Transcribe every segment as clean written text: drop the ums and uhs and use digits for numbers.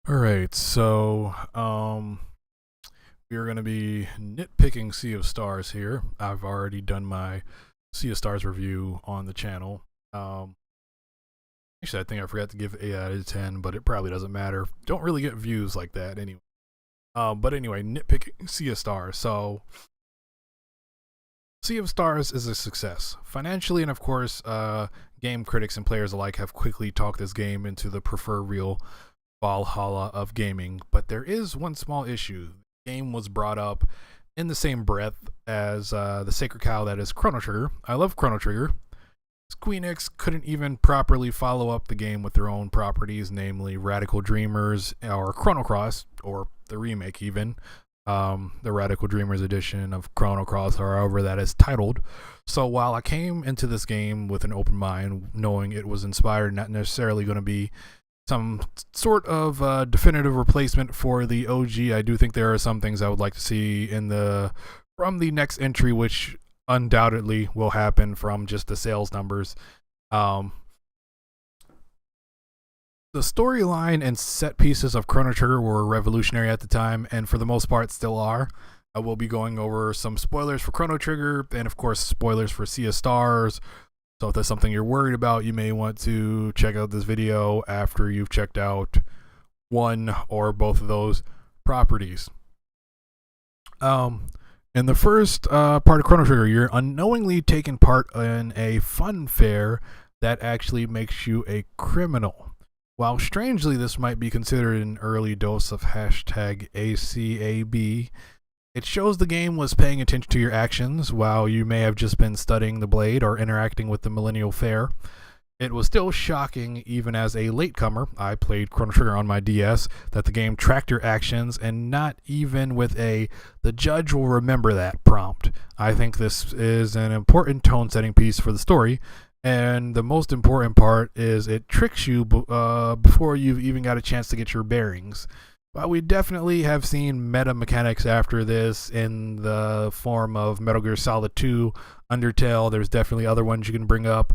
All right, so we're gonna be nitpicking Sea of Stars here. I've already done my Sea of Stars review on the channel. Um, Actually, I think I forgot to give 8 out of 10, but it probably doesn't matter. Don't really get views like that anyway. But anyway, nitpicking Sea of Stars. So, Sea of Stars is a success financially, and of course, game critics and players alike have quickly talked this game into the proverbial Valhalla of gaming. But there is one small issue. The game was brought up in the same breath as the sacred cow that is Chrono Trigger. I love Chrono Trigger. Squeenix couldn't even properly follow up the game with their own properties, namely Radical Dreamers or Chrono Cross, or the remake even. The Radical Dreamers edition of Chrono Cross, or however that is titled. So while I came into this game with an open mind, knowing it was inspired, not necessarily going to be some sort of definitive replacement for the OG, I do think there are some things I would like to see from the next entry, which undoubtedly will happen from just the sales numbers. The storyline and set pieces of Chrono Trigger were revolutionary at the time, and for the most part still are. I will be going over some spoilers for Chrono Trigger, and of course spoilers for Sea of Stars. So if that's something you're worried about, you may want to check out this video after you've checked out one or both of those properties. In the first part of Chrono Trigger, you're unknowingly taking part in a fun fair that actually makes you a criminal. While strangely this might be considered an early dose of hashtag ACAB, it shows the game was paying attention to your actions while you may have just been studying the blade or interacting with the Millennial Fair. It was still shocking, even as a latecomer, I played Chrono Trigger on my DS, that the game tracked your actions, and not even with the judge will remember that prompt. I think this is an important tone-setting piece for the story, and the most important part is it tricks you before you've even got a chance to get your bearings. While we definitely have seen meta mechanics after this in the form of Metal Gear Solid 2, Undertale, there's definitely other ones you can bring up.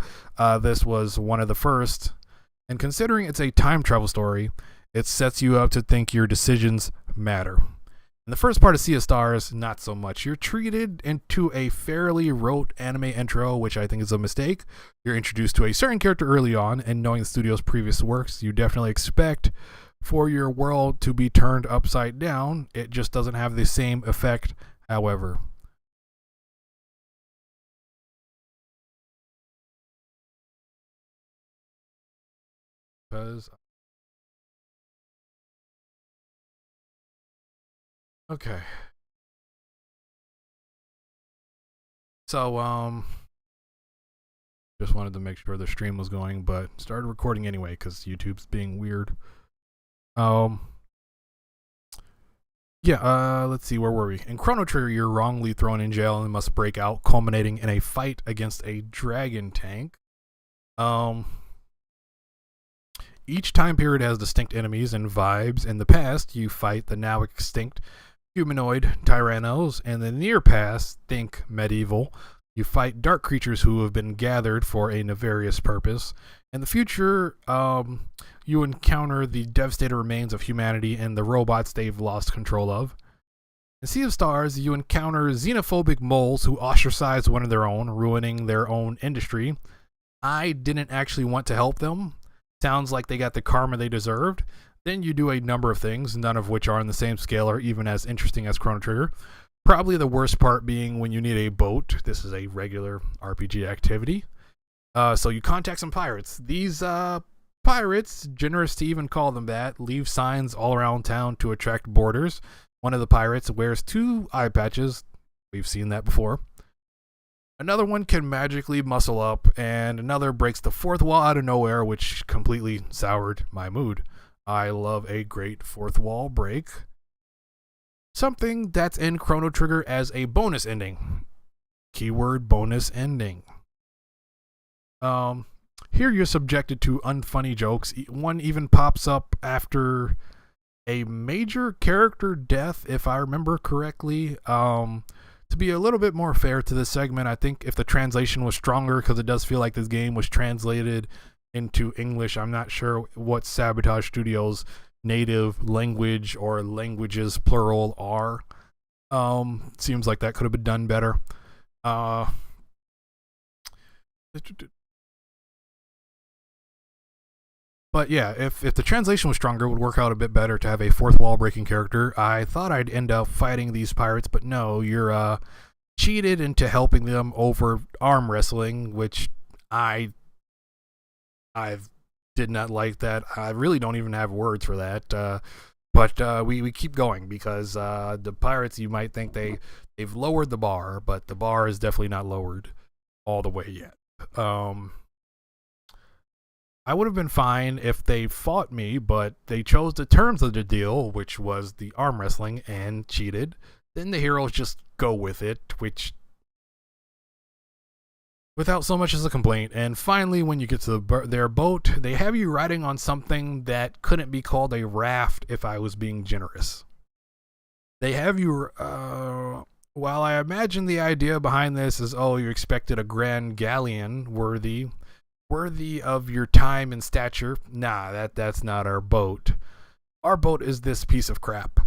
This was one of the first. And considering it's a time travel story, it sets you up to think your decisions matter. In the first part of Sea of Stars, not so much. You're treated into a fairly rote anime intro, which I think is a mistake. You're introduced to a certain character early on, and knowing the studio's previous works, you definitely expect for your world to be turned upside down. It just doesn't have the same effect, however. Okay. So, just wanted to make sure the stream was going, but started recording anyway because YouTube's being weird. Let's see, where were we? In Chrono Trigger, you're wrongly thrown in jail and must break out, culminating in a fight against a dragon tank. Each time period has distinct enemies and vibes. In the past, you fight the now extinct humanoid tyrannos. In the near past, think medieval, you fight dark creatures who have been gathered for a nefarious purpose. In the future, you encounter the devastated remains of humanity and the robots they've lost control of. In Sea of Stars, you encounter xenophobic moles who ostracize one of their own, ruining their own industry. I didn't actually want to help them. Sounds like they got the karma they deserved. Then you do a number of things, none of which are on the same scale or even as interesting as Chrono Trigger. Probably the worst part being when you need a boat. This is a regular RPG activity. So you contact some pirates. These pirates, generous to even call them that, leave signs all around town to attract boarders. One of the pirates wears 2 eye patches. We've seen that before. Another one can magically muscle up, and another breaks the 4th wall out of nowhere, which completely soured my mood. I love a great 4th wall break. Something that's in Chrono Trigger as a bonus ending. Keyword bonus ending. Here you're subjected to unfunny jokes. One even pops up after a major character death, if I remember correctly. To be a little bit more fair to this segment, I think if the translation was stronger, because it does feel like this game was translated into English. I'm not sure what Sabotage Studios native language or languages plural are. Seems like that could have been done better. But yeah, if the translation was stronger, it would work out a bit better to have a fourth wall breaking character. I thought I'd end up fighting these pirates, but no, you're cheated into helping them over arm wrestling, which I did not like that. I really don't even have words for that. But we keep going because the pirates, you might think they've lowered the bar, but the bar is definitely not lowered all the way yet. I would have been fine if they fought me, but they chose the terms of the deal, which was the arm wrestling, and cheated. Then the heroes just go with it, which without so much as a complaint. And finally, when you get to their boat, they have you riding on something that couldn't be called a raft if I was being generous. They have you, while I imagine the idea behind this is, oh, you expected a grand galleon worthy of your time and stature. Nah, that's not our boat. Our boat is this piece of crap,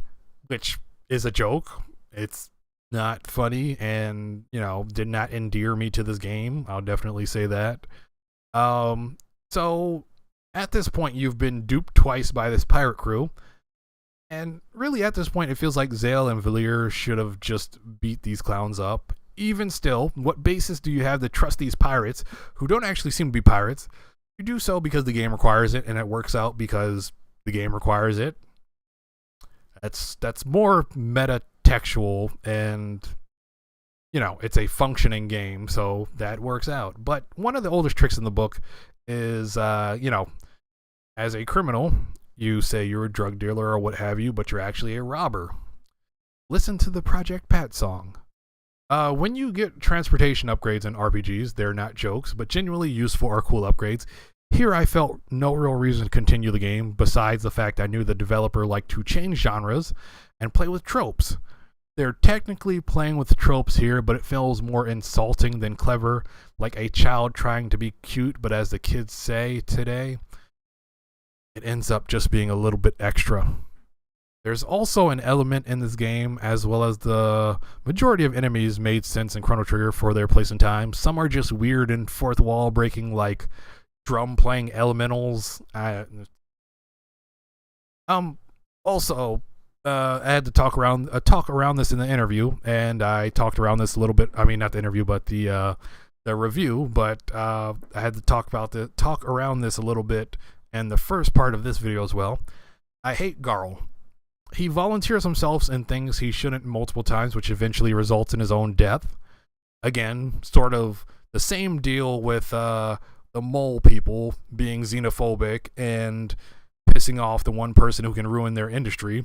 which is a joke. It's not funny and, did not endear me to this game. I'll definitely say that. So at this point, you've been duped twice by this pirate crew. And really at this point, it feels like Zale and Valir should have just beat these clowns up. Even still, what basis do you have to trust these pirates who don't actually seem to be pirates? You do so because the game requires it, and it works out because the game requires it. That's more meta-textual, and it's a functioning game, so that works out. But one of the oldest tricks in the book is, as a criminal, you say you're a drug dealer or what have you, but you're actually a robber. Listen to the Project Pat song. When you get transportation upgrades in RPGs, they're not jokes, but genuinely useful or cool upgrades. Here I felt no real reason to continue the game, besides the fact I knew the developer liked to change genres and play with tropes. They're technically playing with tropes here, but it feels more insulting than clever, like a child trying to be cute, but as the kids say today, it ends up just being a little bit extra. There's also an element in this game, as well as the majority of enemies made sense in Chrono Trigger for their place and time. Some are just weird and fourth wall breaking, like drum playing elementals. Also, I had to talk around this in the interview, and I talked around this a little bit. I mean, not the interview, but the review. But I had to talk around this a little bit in the first part of this video as well. I hate Garl. He volunteers himself in things he shouldn't multiple times, which eventually results in his own death. Again, sort of the same deal with the mole people being xenophobic and pissing off the one person who can ruin their industry.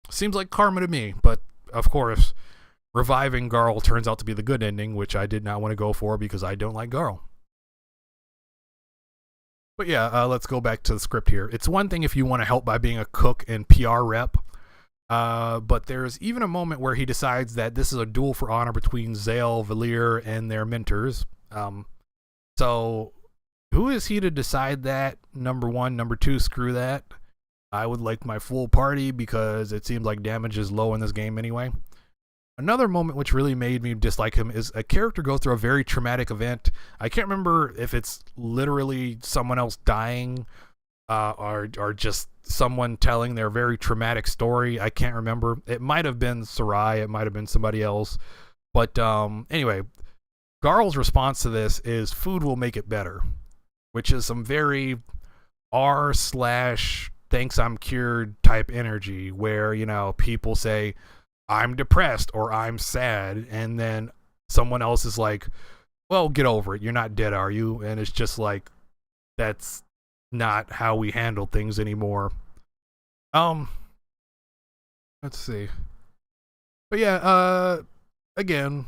Seems like karma to me, but of course, reviving Garl turns out to be the good ending, which I did not want to go for because I don't like Garl. But yeah, let's go back to the script here. It's one thing if you want to help by being a cook and PR rep, but there's even a moment where he decides that this is a duel for honor between Zale, Valir, and their mentors. So who is he to decide that? Number one. Number two, screw that. I would like my full party because it seems like damage is low in this game anyway. Another moment which really made me dislike him is a character goes through a very traumatic event. I can't remember if it's literally someone else dying or just someone telling their very traumatic story. I can't remember. It might have been Sarai. It might have been somebody else. But anyway, Garl's response to this is food will make it better, which is some very r/thanks I'm cured type energy where, people say, I'm depressed or I'm sad, and then someone else is like, well, get over it, you're not dead, are you? And it's just like, that's not how we handle things anymore. Let's see. But yeah, again,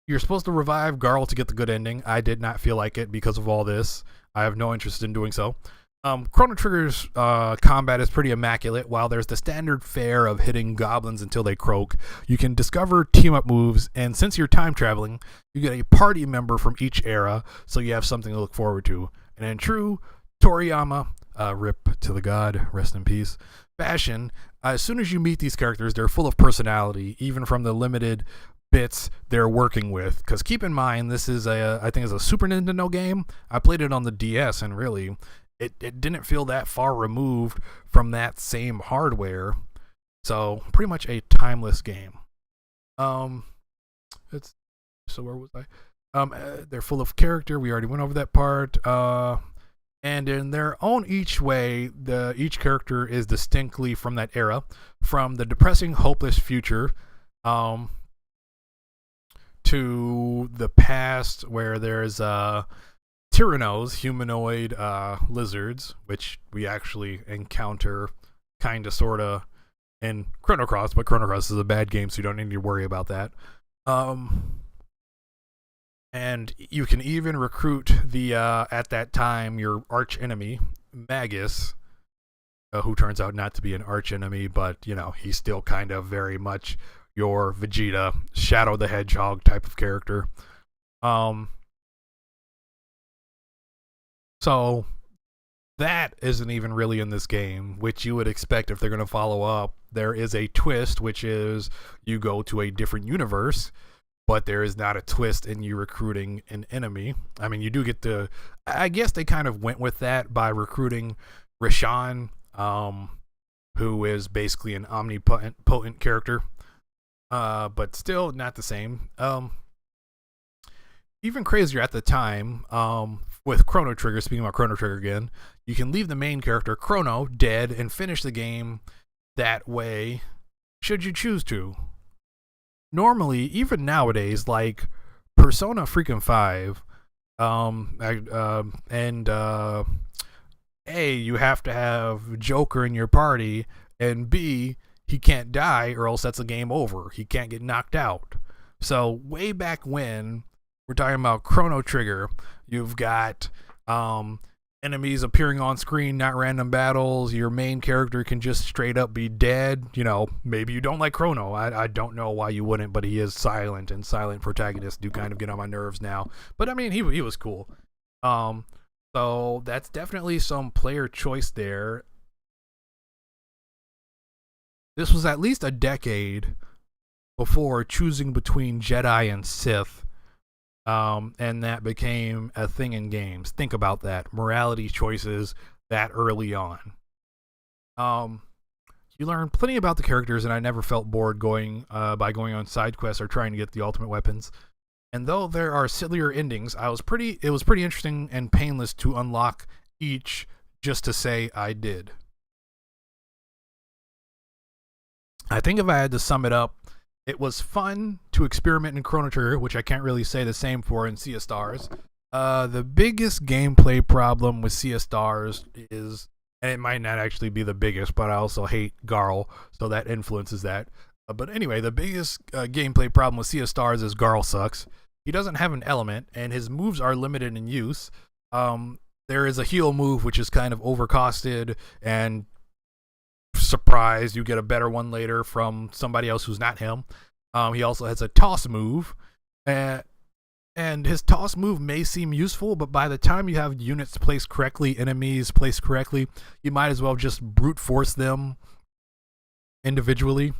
you're supposed to revive Garl to get the good ending. I did not feel like it because of all this. I have no interest in doing so. Chrono Trigger's combat is pretty immaculate. While there's the standard fare of hitting goblins until they croak, you can discover team-up moves, and since you're time traveling, you get a party member from each era, so you have something to look forward to. And in true Toriyama, rip to the god, rest in peace, fashion, as soon as you meet these characters, they're full of personality, even from the limited bits they're working with. Because keep in mind, this is I think it's a Super Nintendo game. I played it on the DS, and really, it didn't feel that far removed from that same hardware. So pretty much a timeless game. It's so where was I? They're full of character. We already went over that part. And in their own each way, each character is distinctly from that era, from the depressing, hopeless future, to the past where there's Tyrannos, humanoid lizards, which we actually encounter kind of, sort of, in Chrono Cross, but Chrono Cross is a bad game, so you don't need to worry about that. And you can even recruit the, at that time, your arch enemy, Magus, who turns out not to be an arch enemy, but, you know, he's still kind of very much your Vegeta, Shadow the Hedgehog type of character. So that isn't even really in this game, which you would expect if they're going to follow up. There is a twist, which is you go to a different universe, but there is not a twist in you recruiting an enemy. I mean, you do get to, I guess they kind of went with that by recruiting Rashan, who is basically an omnipotent character, but still not the same. Even crazier at the time, with Chrono Trigger, speaking about Chrono Trigger again, you can leave the main character, Chrono, dead and finish the game that way, should you choose to. Normally, even nowadays, like Persona freaking 5, A, you have to have Joker in your party, and B, he can't die or else that's a game over. He can't get knocked out. So way back when, we're talking about Chrono Trigger, you've got enemies appearing on screen, not random battles. Your main character can just straight up be dead. You know, maybe you don't like Chrono. I don't know why you wouldn't, but he is silent, and silent protagonists do kind of get on my nerves now. But I mean, he was cool. So that's definitely some player choice there. This was at least a decade before choosing between Jedi and Sith. And that became a thing in games. Think about that. Morality choices that early on. You learn plenty about the characters, and I never felt bored by going on side quests or trying to get the ultimate weapons. And though there are sillier endings, it was pretty interesting and painless to unlock each just to say I did. I think if I had to sum it up, it was fun to experiment in Chrono Trigger, which I can't really say the same for in Sea of Stars. The biggest gameplay problem with Sea of Stars is, and it might not actually be the biggest, but I also hate Garl, so that influences that. But anyway, the biggest gameplay problem with Sea of Stars is Garl sucks. He doesn't have an element, and his moves are limited in use. There is a heal move, which is kind of overcosted, and surprise, you get a better one later from somebody else who's not him. He also has a toss move, and his toss move may seem useful, but by the time you have units placed correctly, enemies placed correctly, you might as well just brute force them individually.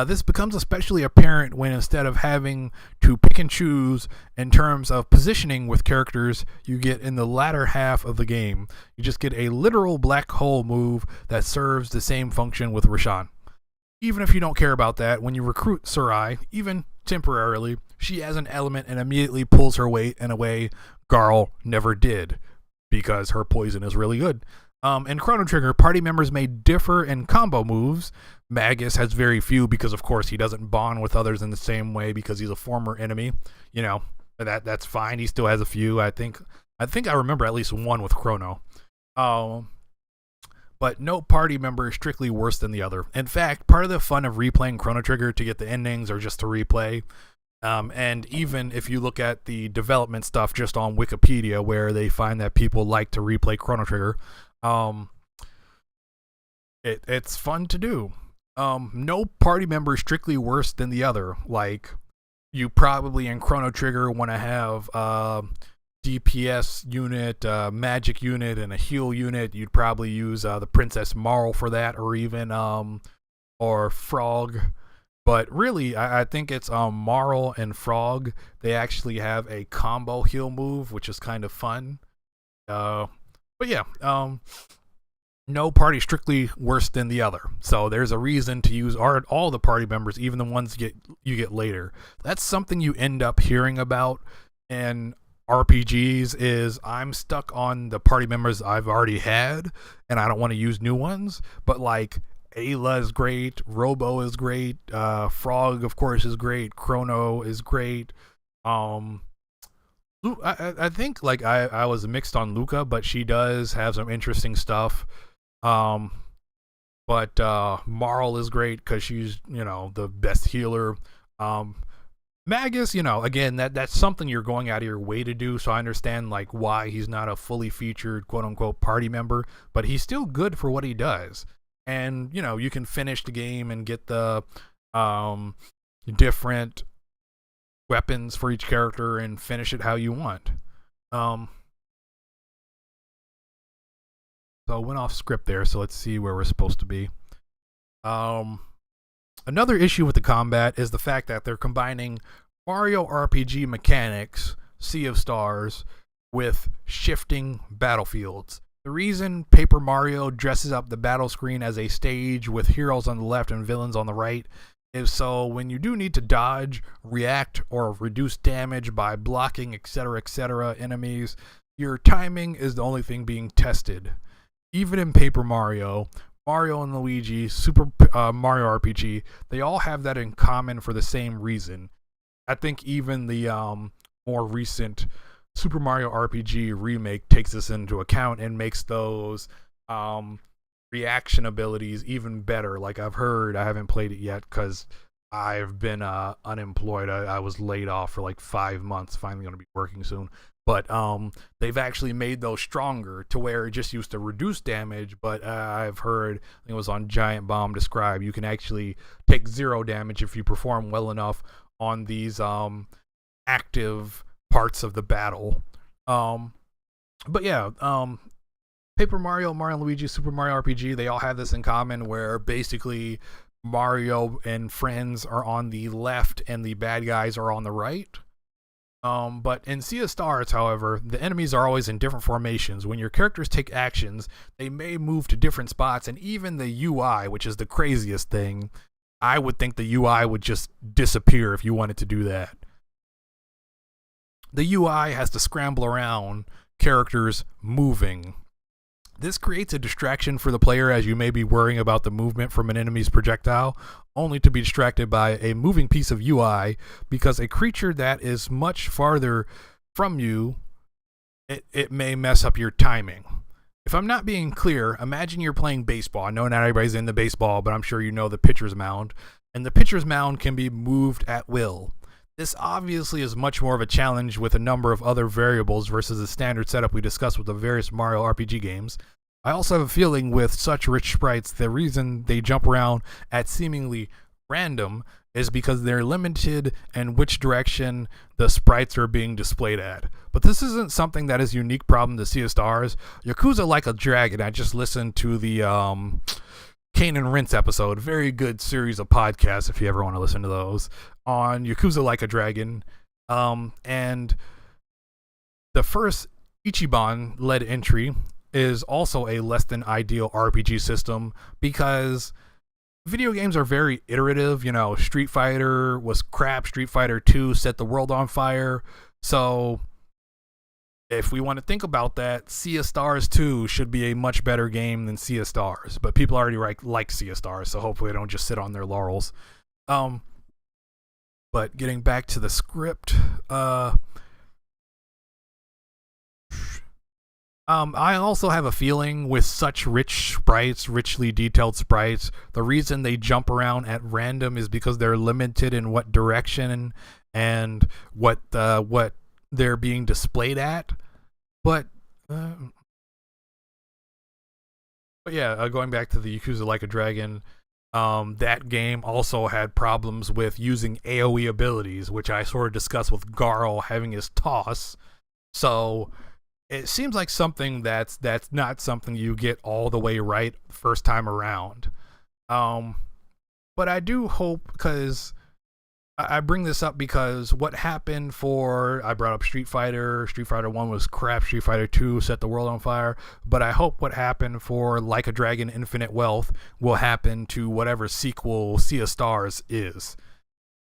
This becomes especially apparent when, instead of having to pick and choose in terms of positioning with characters you get in the latter half of the game, you just get a literal black hole move that serves the same function with Rashan. Even if you don't care about that, when you recruit Sarai, even temporarily, she has an element and immediately pulls her weight in a way Garl never did, because her poison is really good. In Chrono Trigger, party members may differ in combo moves. Magus has very few because, of course, he doesn't bond with others in the same way because he's a former enemy. You know, that's fine. He still has a few. I think I remember at least one with Chrono. But no party member is strictly worse than the other. In fact, part of the fun of replaying Chrono Trigger to get the endings or just to replay, and even if you look at the development stuff just on Wikipedia, where they find that people like to replay Chrono Trigger, it's fun to do. No party member is strictly worse than the other. Like, you probably in Chrono Trigger want to have DPS unit, magic unit, and a heal unit. You'd probably use the Princess Marl for that, or even or Frog. But really, I think it's Marl and Frog. They actually have a combo heal move, which is kind of fun. But yeah, no party strictly worse than the other. So there's a reason to use all the party members, even the ones you get later. That's something you end up hearing about in RPGs. Is I'm stuck on the party members I've already had, and I don't want to use new ones. But like Ayla is great, Robo is great, Frog of course is great, Chrono is great. I think like I was mixed on Luca, but she does have some interesting stuff. But Marl is great because she's the best healer. Magus, again that's something you're going out of your way to do, so I understand like why he's not a fully featured quote unquote party member, but he's still good for what he does. And you can finish the game and get the different weapons for each character and finish it how you want. So I went off script there, so let's see where we're supposed to be. Another issue with the combat is the fact that they're combining Mario RPG mechanics, Sea of Stars, with shifting battlefields. The reason Paper Mario dresses up the battle screen as a stage with heroes on the left and villains on the right is so when you do need to dodge, react, or reduce damage by blocking, etc., enemies, your timing is the only thing being tested. Even in Paper Mario, Mario and Luigi, Super Mario RPG, they all have that in common for the same reason. I think even the more recent Super Mario RPG remake takes this into account and makes those reaction abilities even better. Like I've heard, I haven't played it yet because I've been unemployed. I was laid off for like 5 months, finally going to be working soon. But they've actually made those stronger to where it just used to reduce damage. But I've heard, I think it was on Giant Bomb Describe, you can actually take 0 damage if you perform well enough on these active parts of the battle. But yeah, Paper Mario, Mario and Luigi, Super Mario RPG, they all have this in common where basically Mario and friends are on the left and the bad guys are on the right. But in Sea of Stars, however, the enemies are always in different formations. When your characters take actions, they may move to different spots, and even the UI, which is the craziest thing, I would think the UI would just disappear if you wanted to do that. The UI has to scramble around characters moving. This creates a distraction for the player as you may be worrying about the movement from an enemy's projectile, only to be distracted by a moving piece of UI because a creature that is much farther from you, it may mess up your timing. If I'm not being clear, imagine you're playing baseball. I know not everybody's into baseball, but I'm sure you know the pitcher's mound. And the pitcher's mound can be moved at will. This obviously is much more of a challenge with a number of other variables versus the standard setup we discussed with the various Mario RPG games. I also have a feeling with such rich sprites, the reason they jump around at seemingly random is because they're limited in which direction the sprites are being displayed at. But this isn't something that is a unique problem to Sea of Stars. Yakuza Like a Dragon, I just listened to the Kane and Rinse episode, very good series of podcasts if you ever want to listen to those, on Yakuza Like a Dragon. And the first Ichiban-led entry is also a less than ideal RPG system because video games are very iterative. Street Fighter was crap. Street Fighter 2 set the world on fire. So if we want to think about that, Sea of Stars 2 should be a much better game than Sea of Stars. But people already like Sea of Stars, so hopefully they don't just sit on their laurels. But getting back to the script, I also have a feeling with such rich sprites, richly detailed sprites, the reason they jump around at random is because they're limited in what direction and what they're being displayed at. But yeah, going back to the Yakuza Like a Dragon, that game also had problems with using AoE abilities, which I sort of discussed with Garl having his toss. So it seems like something that's not something you get all the way right first time around. Um, but I do hope, because I bring this up because what happened for, I brought up Street Fighter 1 was crap, Street Fighter 2 set the world on fire, but I hope what happened for Like a Dragon Infinite Wealth will happen to whatever sequel Sea of Stars is.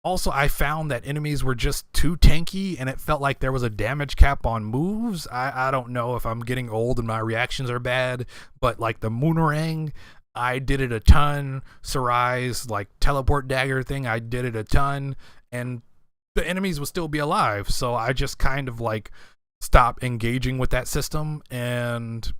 Also, I found that enemies were just too tanky, and it felt like there was a damage cap on moves. I don't know if I'm getting old and my reactions are bad, but like the Moonerang, I did it a ton. Sarai's like teleport dagger thing, I did it a ton, and the enemies would still be alive. So I just kind of like stopped engaging with that system, and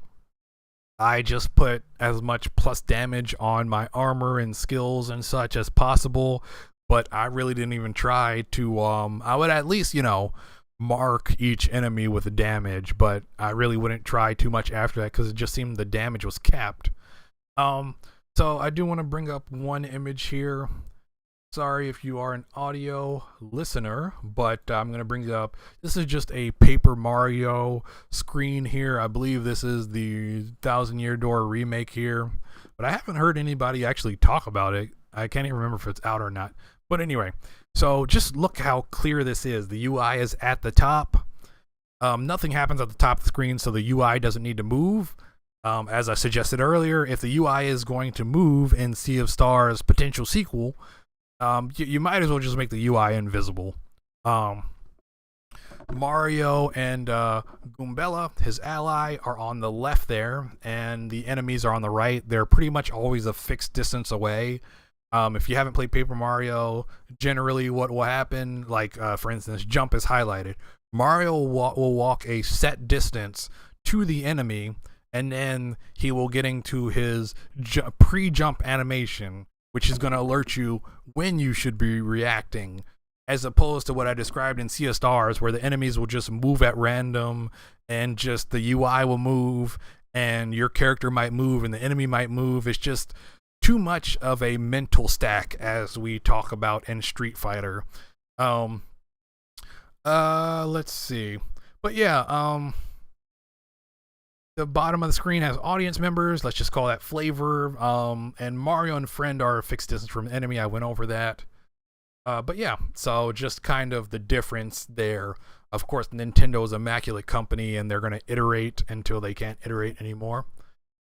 I just put as much plus damage on my armor and skills and such as possible. But I really didn't even try to, I would at least, mark each enemy with the damage, but I really wouldn't try too much after that because it just seemed the damage was capped. So I do want to bring up one image here. Sorry if you are an audio listener, but I'm going to bring it up. This is just a Paper Mario screen here. I believe this is the Thousand Year Door remake here, but I haven't heard anybody actually talk about it. I can't even remember if it's out or not. But anyway, so just look how clear this is. The UI is at the top. Nothing happens at the top of the screen, so the UI doesn't need to move. As I suggested earlier, if the UI is going to move in Sea of Stars potential sequel, you might as well just make the UI invisible. Mario and Goombella, his ally, are on the left there, and the enemies are on the right. They're pretty much always a fixed distance away. If you haven't played Paper Mario, generally what will happen, like for instance, jump is highlighted. Mario will walk a set distance to the enemy, and then he will get into his pre-jump animation, which is going to alert you when you should be reacting, as opposed to what I described in Sea of Stars, where the enemies will just move at random, and just the UI will move, and your character might move, and the enemy might move. It's just too much of a mental stack, as we talk about in Street Fighter. Let's see. But yeah, the bottom of the screen has audience members. Let's just call that flavor. And Mario and friend are a fixed distance from enemy. I went over that. But yeah, so just kind of the difference there. Of course, Nintendo is an immaculate company, and they're going to iterate until they can't iterate anymore.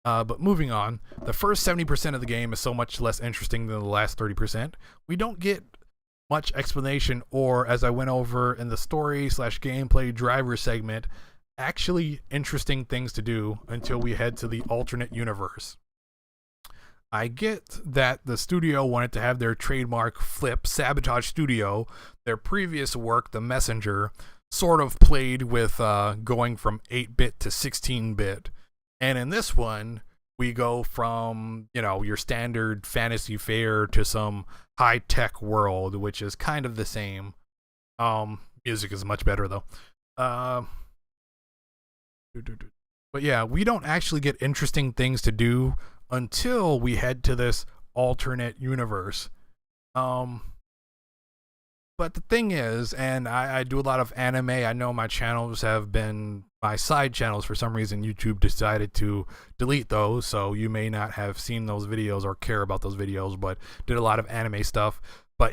But moving on, the first 70% of the game is so much less interesting than the last 30%. We don't get much explanation, or as I went over in the story/gameplay driver segment, actually interesting things to do until we head to the alternate universe. I get that the studio wanted to have their trademark flip, Sabotage Studio. Their previous work, The Messenger, sort of played with going from 8-bit to 16-bit. And in this one, we go from, your standard fantasy fare to some high-tech world, which is kind of the same. Music is much better, though. But yeah, we don't actually get interesting things to do until we head to this alternate universe. But the thing is, and I do a lot of anime. I know my channels have been my side channels. For some reason, YouTube decided to delete those, so you may not have seen those videos or care about those videos, but did a lot of anime stuff. But,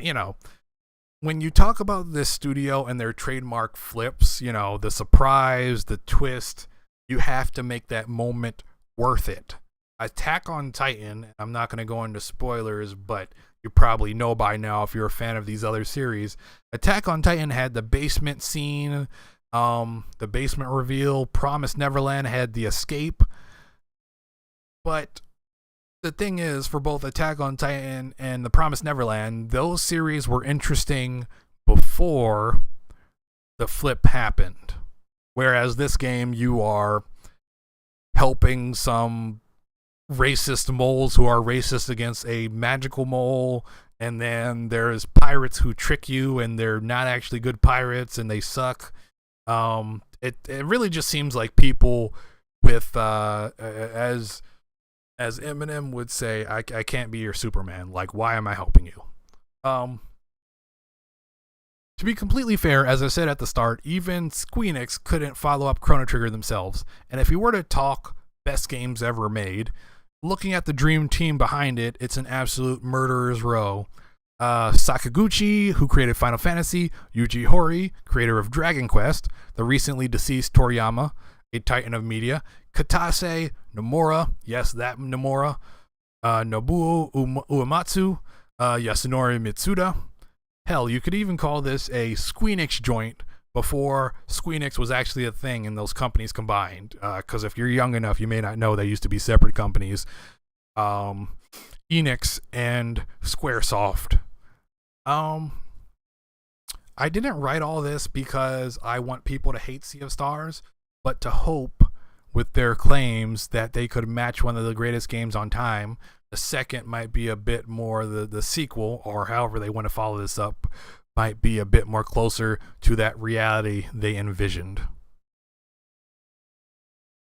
when you talk about this studio and their trademark flips, the surprise, the twist, you have to make that moment worth it. Attack on Titan, I'm not going to go into spoilers, but you probably know by now if you're a fan of these other series. Attack on Titan had the basement scene, the basement reveal. Promised Neverland had the escape. But the thing is, for both Attack on Titan and the Promised Neverland, those series were interesting before the flip happened. Whereas this game, you are helping some racist moles who are racist against a magical mole, and then there's pirates who trick you, and they're not actually good pirates, and they suck. It really just seems like people with as Eminem would say, I can't be your Superman. Like, why am I helping you? To be completely fair, as I said at the start, even Squeenix couldn't follow up Chrono Trigger themselves. And if you were to talk best games ever made, looking at the dream team behind it, it's an absolute murderer's row. Sakaguchi, who created Final Fantasy, Yuji Horii, creator of Dragon Quest, the recently deceased Toriyama, a titan of media, Katase Nomura, yes, that Nomura, Nobuo Uematsu, Yasunori Mitsuda. Hell, you could even call this a Squeenix joint before Squeenix was actually a thing and those companies combined. Because if you're young enough, you may not know they used to be separate companies. Enix and Squaresoft. I didn't write all this because I want people to hate Sea of Stars, but to hope with their claims that they could match one of the greatest games on time. The second might be a bit more, the sequel, or however they want to follow this up, might be a bit more closer to that reality they envisioned.